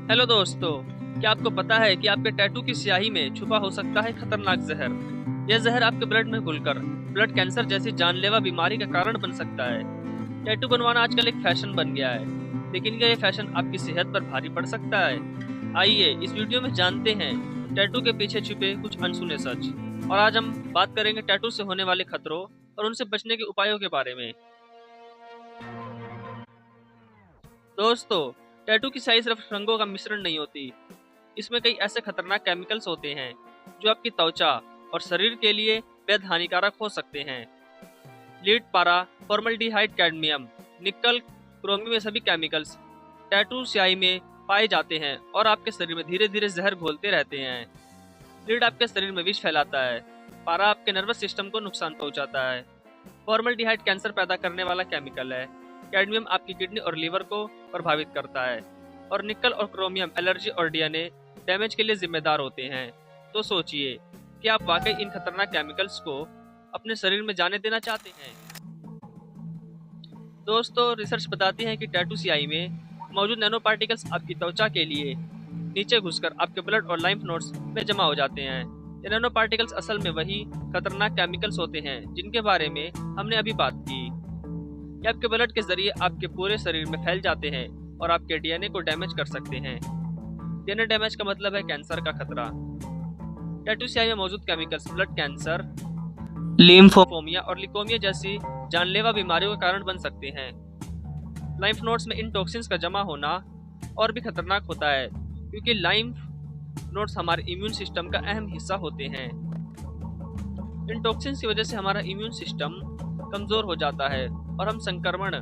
Hello दोस्तों, क्या आपको पता है कि आपके टैटू की स्याही में छुपा हो सकता है खतरनाक जहर। यह जहर आपके ब्लड में घुलकर ब्लड कैंसर जैसी जानलेवा बीमारी का कारण बन सकता है। टैटू बनवाना आजकल एक फैशन बन गया है, लेकिन क्या ये फैशन आपकी सेहत पर भारी पड़ सकता है? आइए इस वीडियो में जानते हैं टैटू के पीछे छुपे कुछ अनसुने सच। और आज हम बात करेंगे टैटू से होने वाले खतरों और उनसे बचने के उपायों के बारे में। दोस्तों, टैटू की स्याही सिर्फ रंगों का मिश्रण नहीं होती। इसमें कई ऐसे खतरनाक केमिकल्स होते हैं जो आपकी त्वचा और शरीर के लिए बेहद हानिकारक हो सकते हैं। लीड, पारा, फॉर्मल्डिहाइड, कैडमियम, निकल, क्रोमियम, ये सभी केमिकल्स टैटू स्याही में पाए जाते हैं और आपके शरीर में धीरे धीरे जहर घोलते रहते हैं। लीड आपके शरीर में विष फैलाता है। पारा आपके नर्वस सिस्टम को नुकसान पहुंचाता है। फॉर्मल्डिहाइड कैंसर पैदा करने वाला केमिकल है। कैडमियम आपकी किडनी और लीवर को प्रभावित करता है। और निकल और क्रोमियम एलर्जी और डीएनए डैमेज के लिए जिम्मेदार होते हैं। तो सोचिए कि आप वाकई इन खतरनाक केमिकल्स को अपने शरीर में जाने देना चाहते हैं? दोस्तों, रिसर्च बताती है कि टैटू स्याही में मौजूद नैनो पार्टिकल्स आपकी त्वचा के लिए नीचे घुसकर आपके ब्लड और लाइम्फ नोड्स में जमा हो जाते हैं। ये नैनो पार्टिकल्स असल में वही खतरनाक केमिकल्स होते हैं जिनके बारे में हमने अभी बात की। ये आपके ब्लड के जरिए आपके पूरे शरीर में फैल जाते हैं और आपके डीएनए को डैमेज कर सकते हैं। डीएनए डैमेज का मतलब है कैंसर का खतरा। टैटू स्याही में मौजूद केमिकल्स ब्लड कैंसर, लिम्फोमिया और लिकोमिया जैसी जानलेवा बीमारियों का कारण बन सकते हैं। लाइम्फ नोड्स में इन टॉक्सिन्स का जमा होना और भी खतरनाक होता है, क्योंकि लाइम्फ नोड्स हमारे इम्यून सिस्टम का अहम हिस्सा होते हैं। इन टॉक्सिन्स की वजह से हमारा इम्यून सिस्टम कमजोर हो जाता है और हम संक्रमण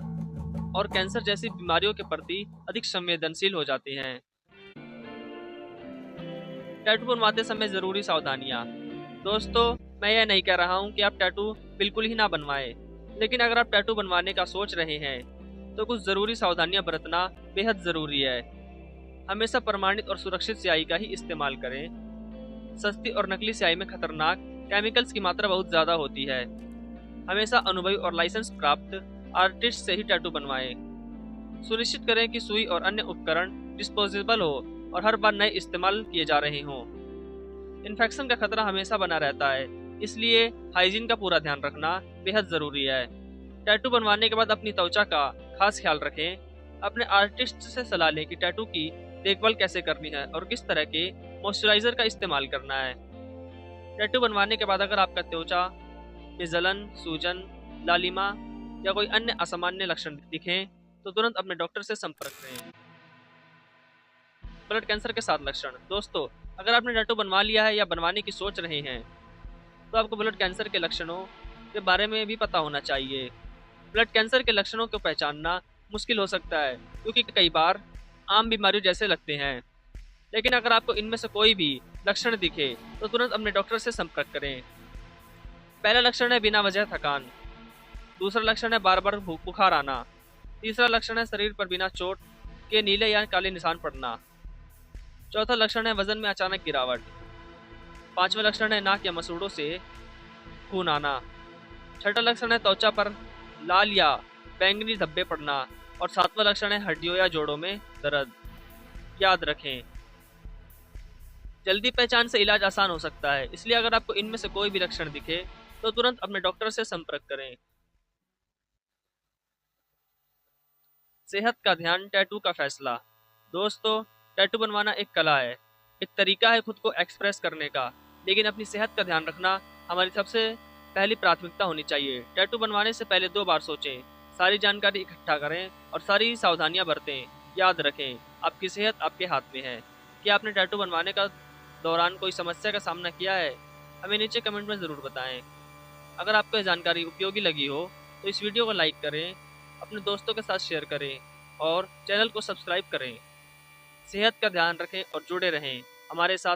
और कैंसर जैसी बीमारियों के प्रति अधिक संवेदनशील हो जाते हैं। टैटू बनवाते समय जरूरी सावधानियां। दोस्तों, मैं यह नहीं कह रहा हूं कि आप टैटू बिल्कुल ही ना बनवाएं, लेकिन अगर आप टैटू बनवाने का सोच रहे हैं तो कुछ जरूरी सावधानियां बरतना बेहद जरूरी है। हमेशा प्रमाणित और सुरक्षित स्याही का ही इस्तेमाल करें। सस्ती और नकली स्याही में खतरनाक केमिकल्स की मात्रा बहुत ज्यादा होती है। हमेशा अनुभवी और लाइसेंस प्राप्त आर्टिस्ट से ही टैटू बनवाएं। सुनिश्चित करें कि सुई और अन्य उपकरण डिस्पोजेबल हो और हर बार नए इस्तेमाल किए जा रहे हों। इन्फेक्शन का खतरा हमेशा बना रहता है, इसलिए हाइजीन का पूरा ध्यान रखना बेहद जरूरी है। टैटू बनवाने के बाद अपनी त्वचा का खास ख्याल रखें। अपने आर्टिस्ट से सलाह लें कि टैटू की देखभाल कैसे करनी है और किस तरह के मॉइस्चराइजर का इस्तेमाल करना है। टैटू बनवाने के बाद अगर आपका त्वचा में जलन, सूजन, लालिमा या कोई अन्य असामान्य लक्षण दिखें तो तुरंत अपने डॉक्टर से संपर्क करें। ब्लड कैंसर के साथ लक्षण। दोस्तों, अगर आपने टैटू बनवा लिया है या बनवाने की सोच रहे हैं तो आपको ब्लड कैंसर के लक्षणों के बारे में भी पता होना चाहिए। ब्लड कैंसर के लक्षणों को पहचानना मुश्किल हो सकता है, क्योंकि कई बार आम बीमारियों जैसे लगते हैं। लेकिन अगर आपको इनमें से कोई भी लक्षण दिखे तो तुरंत अपने डॉक्टर से संपर्क करें। पहला लक्षण है बिना वजह थकान। दूसरा लक्षण है बार बार बुखार आना। तीसरा लक्षण है शरीर पर बिना चोट के नीले या काले निशान पड़ना। चौथा लक्षण है वजन में अचानक गिरावट। पांचवा लक्षण है नाक या मसूड़ों से खून आना। छठा लक्षण है त्वचा पर लाल या बैंगनी धब्बे पड़ना। और सातवां लक्षण है हड्डियों या जोड़ों में दर्द। याद रखें, जल्दी पहचान से इलाज आसान हो सकता है, इसलिए अगर आपको इनमें से कोई भी लक्षण दिखे तो तुरंत अपने डॉक्टर से संपर्क करें। सेहत का ध्यान, टैटू का फैसला। दोस्तों, टैटू बनवाना एक कला है, एक तरीका है खुद को एक्सप्रेस करने का, लेकिन अपनी सेहत का ध्यान रखना हमारी सबसे पहली प्राथमिकता होनी चाहिए। टैटू बनवाने से पहले 2 बार सोचें, सारी जानकारी इकट्ठा करें और सारी सावधानियां बरतें। याद रखें, आपकी सेहत आपके हाथ में है। क्या आपने टैटू बनवाने का दौरान कोई समस्या का सामना किया है? हमें नीचे कमेंट में ज़रूर बताएं। अगर आपको यह जानकारी उपयोगी लगी हो तो इस वीडियो को लाइक करें, अपने दोस्तों के साथ शेयर करें और चैनल को सब्सक्राइब करें। सेहत का ध्यान रखें और जुड़े रहें हमारे साथ।